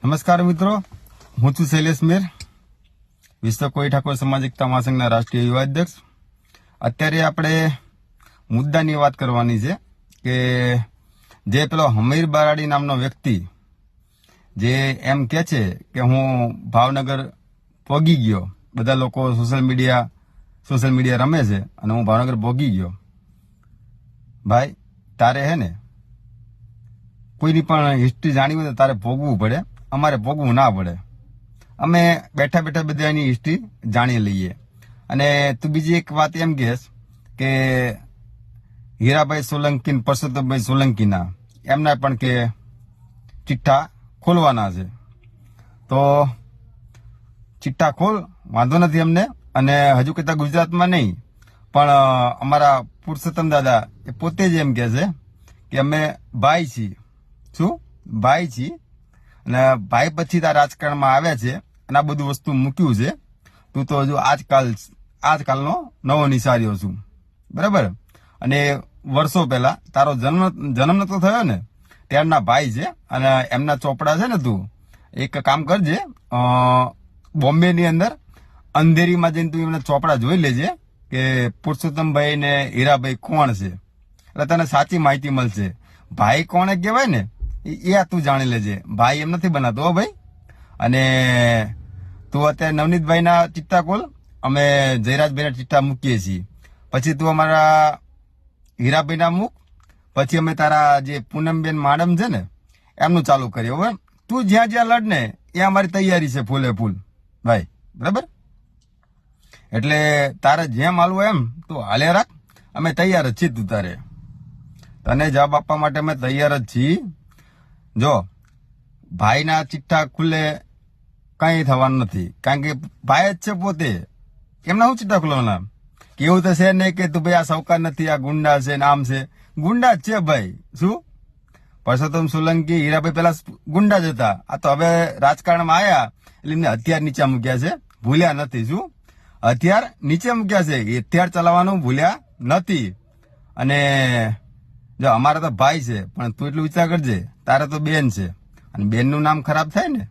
નમસ્કાર મિત્રો, હું છું શૈલેષ મેર, વિશ્વ કોળી ઠાકોર સમાજ એકતા મહાસંઘના રાષ્ટ્રીય યુવા અધ્યક્ષ. અત્યારે આપણે મુદ્દાની વાત કરવાની છે કે જે પેલો હમીર બારાડી નામનો વ્યક્તિ જે એમ કે છે કે હું ભાવનગર પહોંચી ગયો, બધા લોકો સોશિયલ મીડિયા રમે છે અને હું ભાવનગર પહોંચી ગયો. ભાઈ, તારે હે ને કોઈની પણ હિસ્ટ્રી જાણવી હોય તો તારે ભોગવું પડે, અમારે ભોગવું ના પડે. અમે બેઠા બેઠા બધા એની હિસ્ટ્રી જાણી લઈએ. અને તું બીજી એક વાત એમ કહેશ કે હીરાભાઈ સોલંકી, પરસોત્તમભાઈ સોલંકીના એમના પણ કે ચિઠ્ઠા ખોલવાના છે, તો ચિઠ્ઠા ખોલ, વાંધો નથી અમને. અને હજુ કહેતા ગુજરાતમાં નહીં, પણ અમારા પુરુષોત્તમ દાદા એ પોતે જ એમ કહે છે કે અમે ભાઈ છીએ. શું ભાઈ છીએ? અને ભાઈ પછી તાર રાજકારણમાં આવ્યા છે અને આ બધું વસ્તુ મૂક્યું છે. તું તો હજુ આજકાલનો નવો નિસાર્યો છું, બરાબર? અને વર્ષો પહેલા તારો જન્મ નતો થયો ને ત્યારના ભાઈ છે. અને એમના ચોપડા છે ને, તું એક કામ કરજે, બોમ્બેની અંદર અંધેરીમાં જઈને તું એમના ચોપડા જોઈ લેજે કે પુરુષોત્તમભાઈ ને હીરાભાઈ કોણ છે, એટલે તને સાચી માહિતી મળશે. ભાઈ કોણે કહેવાય ને એ તું જાણી લેજે. ભાઈ એમ નથી બનાતો હો ભાઈ. અને તું અત્યારે નવનીતભાઈના ચિઠ્ઠા ખોલ, અમે જયરાજભાઈના ચિઠ્ઠા મૂકીએ છીએ. પછી તું અમારા હીરાભાઈના મૂક, પછી અમે તારા જે પૂનમબેન માડમ છે ને એમનું ચાલુ કરીએ. હવે તું જ્યાં જ્યાં લડ ને એ અમારી તૈયારી છે ફૂલે ફૂલ ભાઈ, બરાબર? એટલે તારે જેમ હાલવું એમ તું હાલે રાખ, અમે તૈયાર જ છીએ. તું તારે તને જવાબ આપવા માટે અમે તૈયાર જ છીએ. જો ભાઈના ચિઠ્ઠા ખુલ્લે કઈ થવાનું નથી, કારણ કે ભાઈ જ છે પોતે. એમના શું ચિઠ્ઠા ખુલવાના? કેવું તો છે નહીં કે તું ભાઈ આ સૌકાર નથી, આ ગુંડા છે ને આમ છે. ગુંડા જ છે ભાઈ. શું પરસોત્તમ સોલંકી, હીરાભાઈ પેલા ગુંડા જ હતા, આ તો હવે રાજકારણમાં આવ્યા એટલે એમને હથિયાર નીચે મૂક્યા છે, ભૂલ્યા નથી. શું હથિયાર નીચે મૂક્યા છે, હથિયાર ચલાવવાનું ભૂલ્યા નથી. અને જો અમારા તો ભાઈ છે, પણ તું એટલું વિચાર કરજે, તારે તો બેન છે અને બેનનું નામ ખરાબ થાય ને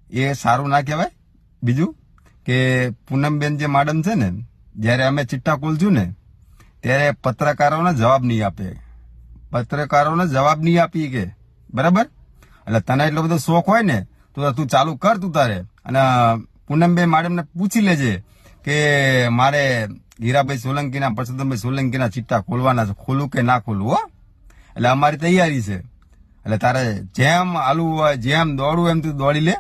એ સારું ના કહેવાય. બીજું કે પૂનમબેન જે માડમ છે ને, જ્યારે અમે ચિઠ્ઠા ખોલશું ને ત્યારે પત્રકારોને જવાબ નહીં આપી કે, બરાબર? એટલે તને એટલો બધો શોખ હોય ને તો તું ચાલુ કર તું તારે. અને પૂનમબેન માડમને પૂછી લેજે કે મારે હીરાભાઈ સોલંકીના, પરસોત્તમભાઈ સોલંકીના ચિઠ્ઠા ખોલવાના છે, ખોલું કે ના ખોલવું? હો, એટલે અમારી તૈયારી છે. એટલે તારે જેમ હાલવું હોય, જેમ દોડવું એમ તું દોડી લે.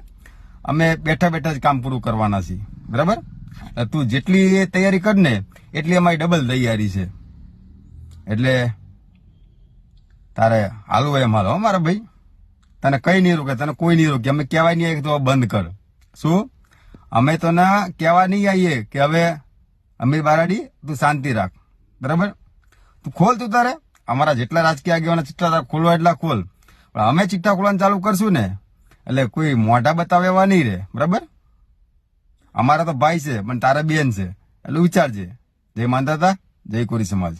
અમે બેઠા બેઠા જ કામ પૂરું કરવાના છીએ, બરાબર? તું જેટલી તૈયારી કર ને એટલી અમારી ડબલ તૈયારી છે. એટલે તારે હાલવું એમ હાલો મારા ભાઈ. તને કઈ નહીં રોકે, તને કોઈ નહીં રોકે. અમે કહેવાય નહીં આવીએ તો બંધ કર. શું અમે તો ના કહેવા નહીં આવીએ કે હવે અમીર બારાડી તું શાંતિ રાખ, બરાબર? તું ખોલ તું તારે. અમારા જેટલા રાજકીય આગેવાના ચિઠ્ઠા ખોલવા એટલા ખોલ, પણ અમે ચિઠ્ઠા ખોલવાનું ચાલુ કરશું ને એટલે કોઈ મોઢા બતાવે એવા નહીં રહે, બરાબર? અમારા તો ભાઈ છે પણ તારા બેન છે, એટલે વિચારજે. જય માનતા, જય કોરી સમાજ.